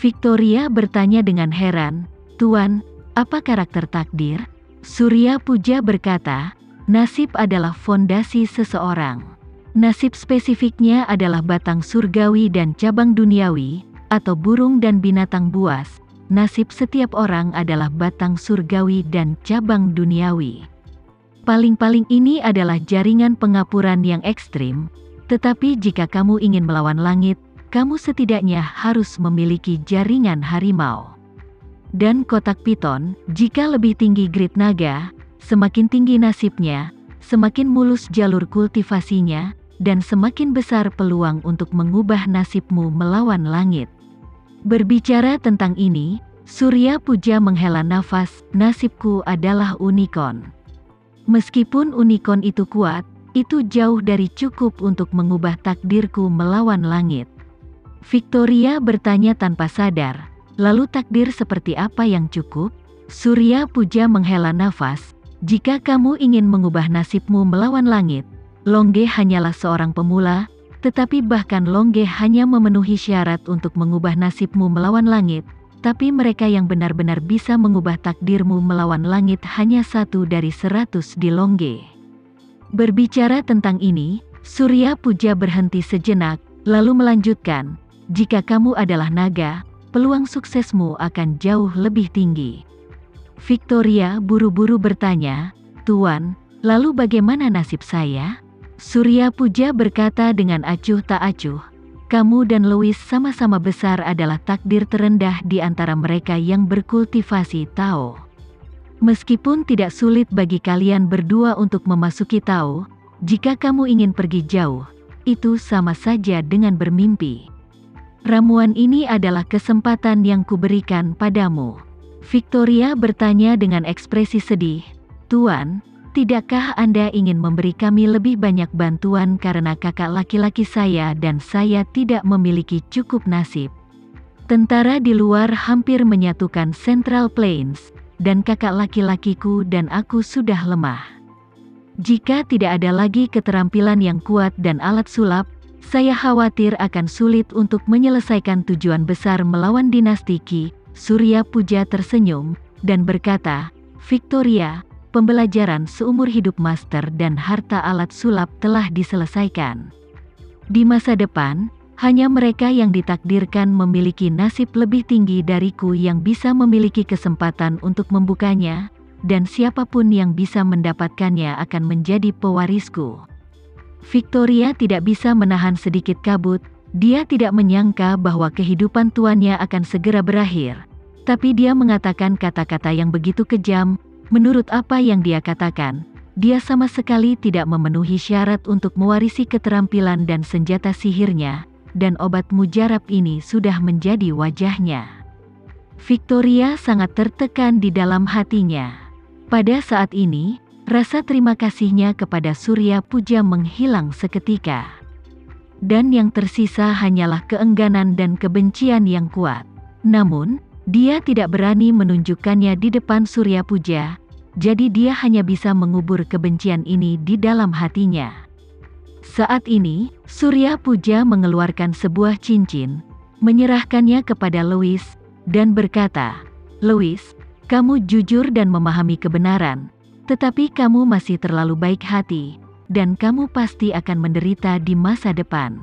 Victoria bertanya dengan heran, "Tuan, apa karakter takdir?" Surya Puja berkata, "Nasib adalah fondasi seseorang. Nasib spesifiknya adalah batang surgawi dan cabang duniawi, atau burung dan binatang buas. Nasib setiap orang adalah batang surgawi dan cabang duniawi. Paling-paling ini adalah jaringan pengapuran yang ekstrim, tetapi jika kamu ingin melawan langit, kamu setidaknya harus memiliki jaringan harimau. Dan kotak piton, jika lebih tinggi grid naga, semakin tinggi nasibnya, semakin mulus jalur kultivasinya, dan semakin besar peluang untuk mengubah nasibmu melawan langit." Berbicara tentang ini, Surya Puja menghela nafas, "Nasibku adalah unicorn. Meskipun unicorn itu kuat, itu jauh dari cukup untuk mengubah takdirku melawan langit." Victoria bertanya tanpa sadar, "Lalu takdir seperti apa yang cukup?" Surya Puja menghela nafas, "Jika kamu ingin mengubah nasibmu melawan langit, Longge hanyalah seorang pemula, tetapi bahkan Longge hanya memenuhi syarat untuk mengubah nasibmu melawan langit, tapi mereka yang benar-benar bisa mengubah takdirmu melawan langit hanya 1 dari 100 di Longge." Berbicara tentang ini, Surya Puja berhenti sejenak, lalu melanjutkan, "Jika kamu adalah naga, peluang suksesmu akan jauh lebih tinggi." Victoria buru-buru bertanya, "Tuan, lalu bagaimana nasib saya?" Surya Puja berkata dengan acuh tak acuh, "Kamu dan Louis sama-sama besar adalah takdir terendah di antara mereka yang berkultivasi Tao. Meskipun tidak sulit bagi kalian berdua untuk memasuki Tao, jika kamu ingin pergi jauh, itu sama saja dengan bermimpi. Ramuan ini adalah kesempatan yang kuberikan padamu." Victoria bertanya dengan ekspresi sedih, "Tuan, tidakkah Anda ingin memberi kami lebih banyak bantuan karena kakak laki-laki saya dan saya tidak memiliki cukup nasib? Tentara di luar hampir menyatukan Central Plains, dan kakak laki-lakiku dan aku sudah lemah. Jika tidak ada lagi keterampilan yang kuat dan alat sulap, saya khawatir akan sulit untuk menyelesaikan tujuan besar melawan dinasti Qi." Surya Puja tersenyum, dan berkata, "Victoria, pembelajaran seumur hidup master dan harta alat sulap telah diselesaikan. Di masa depan, hanya mereka yang ditakdirkan memiliki nasib lebih tinggi dariku yang bisa memiliki kesempatan untuk membukanya, dan siapapun yang bisa mendapatkannya akan menjadi pewarisku." Victoria tidak bisa menahan sedikit kabut. Dia tidak menyangka bahwa kehidupan tuannya akan segera berakhir, tapi dia mengatakan kata-kata yang begitu kejam. Menurut apa yang dia katakan, dia sama sekali tidak memenuhi syarat untuk mewarisi keterampilan dan senjata sihirnya, dan obat mujarab ini sudah menjadi wajahnya. Victoria sangat tertekan di dalam hatinya. Pada saat ini, rasa terima kasihnya kepada Surya Puja menghilang seketika. Dan yang tersisa hanyalah keengganan dan kebencian yang kuat. Namun, dia tidak berani menunjukkannya di depan Surya Puja, jadi dia hanya bisa mengubur kebencian ini di dalam hatinya. Saat ini, Surya Puja mengeluarkan sebuah cincin, menyerahkannya kepada Louis, dan berkata, "Louis, kamu jujur dan memahami kebenaran, tetapi kamu masih terlalu baik hati, dan kamu pasti akan menderita di masa depan.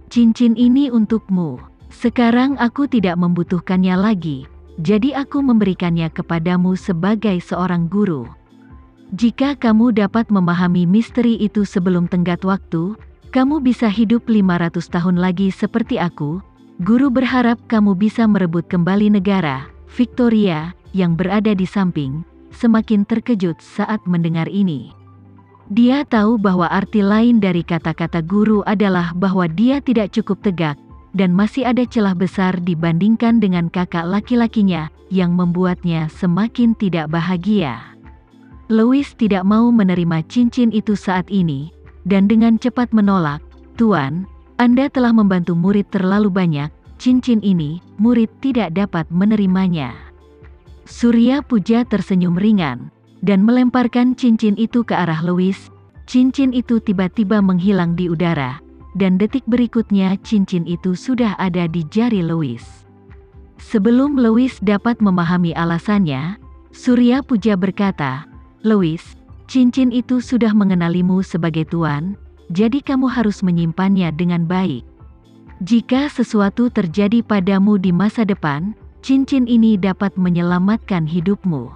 Cincin ini untukmu. Sekarang aku tidak membutuhkannya lagi, jadi aku memberikannya kepadamu sebagai seorang guru. Jika kamu dapat memahami misteri itu sebelum tenggat waktu, kamu bisa hidup 500 tahun lagi seperti aku." Guru berharap kamu bisa merebut kembali negara. Victoria, yang berada di samping, semakin terkejut saat mendengar ini. Dia tahu bahwa arti lain dari kata-kata guru adalah bahwa dia tidak cukup tegak, dan masih ada celah besar dibandingkan dengan kakak laki-lakinya, yang membuatnya semakin tidak bahagia. Louis tidak mau menerima cincin itu saat ini, dan dengan cepat menolak, "Tuan, Anda telah membantu murid terlalu banyak, cincin ini, murid tidak dapat menerimanya." Surya Puja tersenyum ringan, dan melemparkan cincin itu ke arah Louis. Cincin itu tiba-tiba menghilang di udara, dan detik berikutnya cincin itu sudah ada di jari Louis. Sebelum Louis dapat memahami alasannya, Surya Puja berkata, "Louis, cincin itu sudah mengenalimu sebagai tuan, jadi kamu harus menyimpannya dengan baik. Jika sesuatu terjadi padamu di masa depan, cincin ini dapat menyelamatkan hidupmu."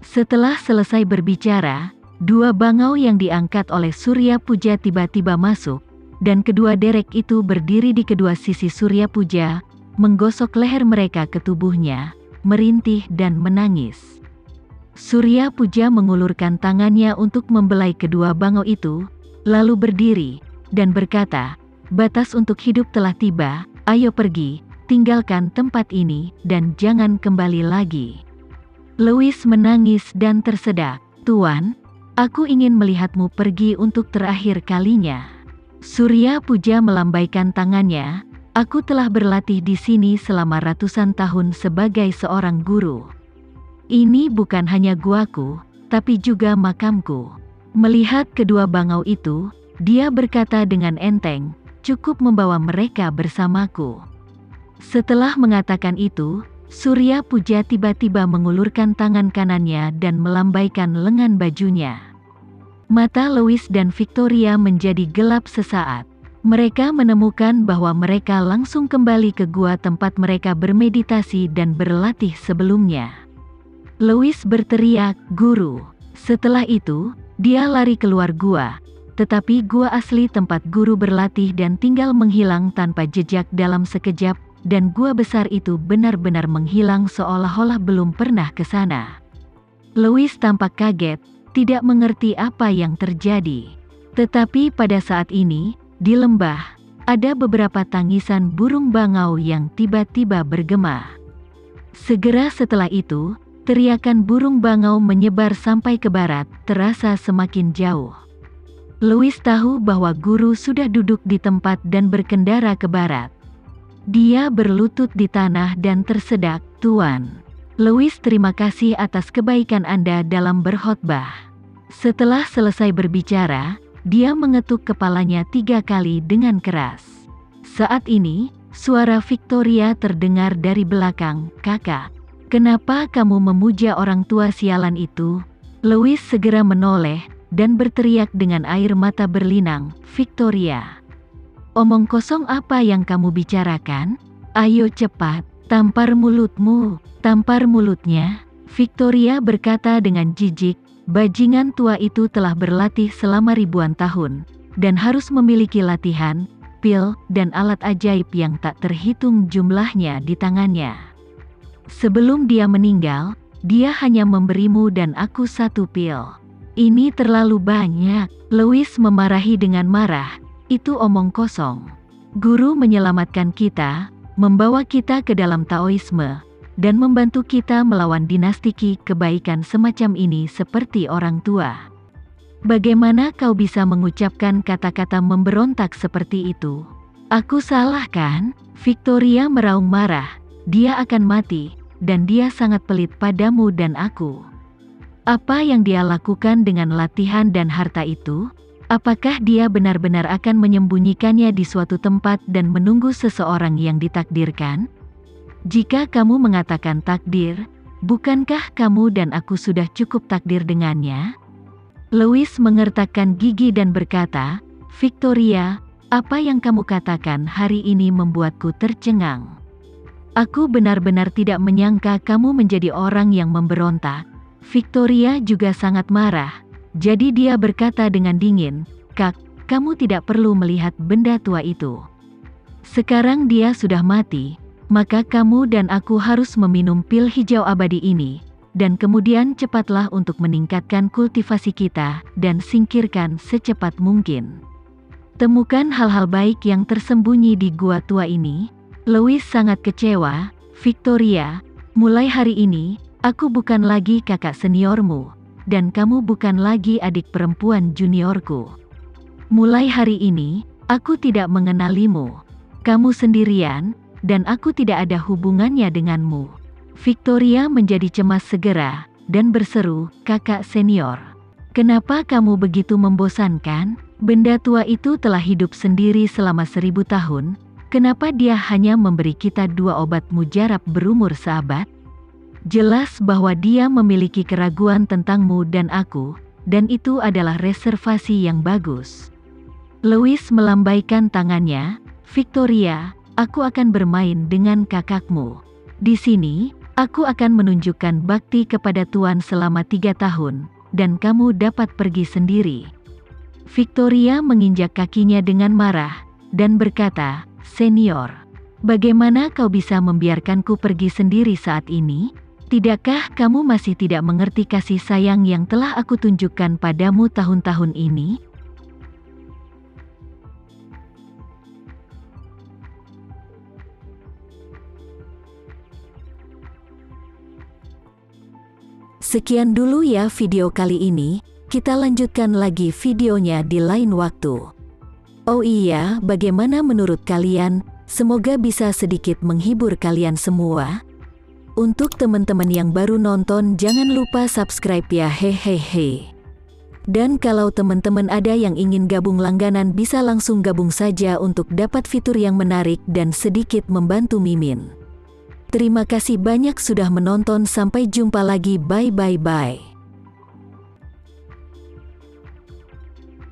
Setelah selesai berbicara, dua bangau yang diangkat oleh Surya Puja tiba-tiba masuk, dan kedua derek itu berdiri di kedua sisi Surya Puja, menggosok leher mereka ke tubuhnya, merintih dan menangis. Surya Puja mengulurkan tangannya untuk membelai kedua bangau itu, lalu berdiri, dan berkata, "Batas untuk hidup telah tiba, ayo pergi, tinggalkan tempat ini, dan jangan kembali lagi." Louis menangis dan tersedak. "Tuan, aku ingin melihatmu pergi untuk terakhir kalinya." Surya Puja melambaikan tangannya, "Aku telah berlatih di sini selama ratusan tahun sebagai seorang guru. Ini bukan hanya guaku, tapi juga makamku." Melihat kedua bangau itu, dia berkata dengan enteng, "Cukup membawa mereka bersamaku." Setelah mengatakan itu, Surya Puja tiba-tiba mengulurkan tangan kanannya dan melambaikan lengan bajunya. Mata Louis dan Victoria menjadi gelap sesaat. Mereka menemukan bahwa mereka langsung kembali ke gua tempat mereka bermeditasi dan berlatih sebelumnya. Louis berteriak, "Guru!" Setelah itu, dia lari keluar gua. Tetapi gua asli tempat guru berlatih dan tinggal menghilang tanpa jejak dalam sekejap, dan gua besar itu benar-benar menghilang seolah-olah belum pernah ke sana. Louis tampak kaget, tidak mengerti apa yang terjadi. Tetapi pada saat ini, di lembah, ada beberapa tangisan burung bangau yang tiba-tiba bergema. Segera setelah itu, teriakan burung bangau menyebar sampai ke barat, terasa semakin jauh. Louis tahu bahwa guru sudah duduk di tempat dan berkendara ke barat. Dia berlutut di tanah dan tersedak, "Tuan Louis, terima kasih atas kebaikan Anda dalam berkhotbah." Setelah selesai berbicara, dia mengetuk kepalanya 3 kali dengan keras. Saat ini, suara Victoria terdengar dari belakang, "Kakak, kenapa kamu memuja orang tua sialan itu?" Louis segera menoleh, dan berteriak dengan air mata berlinang, "Victoria, omong kosong apa yang kamu bicarakan? Ayo cepat, tampar mulutmu." "Tampar mulutnya?" Victoria berkata dengan jijik, "Bajingan tua itu telah berlatih selama ribuan tahun, dan harus memiliki latihan, pil, dan alat ajaib yang tak terhitung jumlahnya di tangannya. Sebelum dia meninggal, dia hanya memberimu dan aku 1 pil. Ini terlalu banyak." Louis memarahi dengan marah, "Itu omong kosong. Guru menyelamatkan kita, membawa kita ke dalam Taoisme, dan membantu kita melawan dinasti kebaikan semacam ini seperti orang tua. Bagaimana kau bisa mengucapkan kata-kata memberontak seperti itu?" "Aku salah kan?" Victoria meraung marah, "Dia akan mati, dan dia sangat pelit padamu dan aku. Apa yang dia lakukan dengan latihan dan harta itu? Apakah dia benar-benar akan menyembunyikannya di suatu tempat dan menunggu seseorang yang ditakdirkan? Jika kamu mengatakan takdir, bukankah kamu dan aku sudah cukup takdir dengannya?" Louis mengertakkan gigi dan berkata, "Victoria, apa yang kamu katakan hari ini membuatku tercengang. Aku benar-benar tidak menyangka kamu menjadi orang yang memberontak." Victoria juga sangat marah, jadi dia berkata dengan dingin, "Kak, kamu tidak perlu melihat benda tua itu. Sekarang dia sudah mati. Maka kamu dan aku harus meminum pil hijau abadi ini, dan kemudian cepatlah untuk meningkatkan kultivasi kita, dan singkirkan secepat mungkin. Temukan hal-hal baik yang tersembunyi di gua tua ini." Louis sangat kecewa, "Victoria, mulai hari ini, aku bukan lagi kakak seniormu, dan kamu bukan lagi adik perempuan juniorku. Mulai hari ini, aku tidak mengenalimu. Kamu sendirian, dan aku tidak ada hubungannya denganmu." Victoria menjadi cemas segera, dan berseru, "Kakak senior, kenapa kamu begitu membosankan? Benda tua itu telah hidup sendiri selama 1000 tahun, Kenapa dia hanya memberi kita 2 obat mujarab berumur seabad? Jelas bahwa dia memiliki keraguan tentangmu dan aku, dan itu adalah reservasi yang bagus. Louis melambaikan tangannya. Victoria, aku akan bermain dengan kakakmu. Di sini, aku akan menunjukkan bakti kepada Tuan selama 3 tahun, dan kamu dapat pergi sendiri. Victoria menginjak kakinya dengan marah, dan berkata, Senior, bagaimana kau bisa membiarkanku pergi sendiri saat ini? Tidakkah kamu masih tidak mengerti kasih sayang yang telah aku tunjukkan padamu tahun-tahun ini? Sekian dulu ya video kali ini, kita lanjutkan lagi videonya di lain waktu. Oh iya, bagaimana menurut kalian? Semoga bisa sedikit menghibur kalian semua. Untuk teman-teman yang baru nonton, jangan lupa subscribe ya, hehehe. Dan kalau teman-teman ada yang ingin gabung langganan, bisa langsung gabung saja untuk dapat fitur yang menarik dan sedikit membantu Mimin. Terima kasih banyak sudah menonton, sampai jumpa lagi, bye.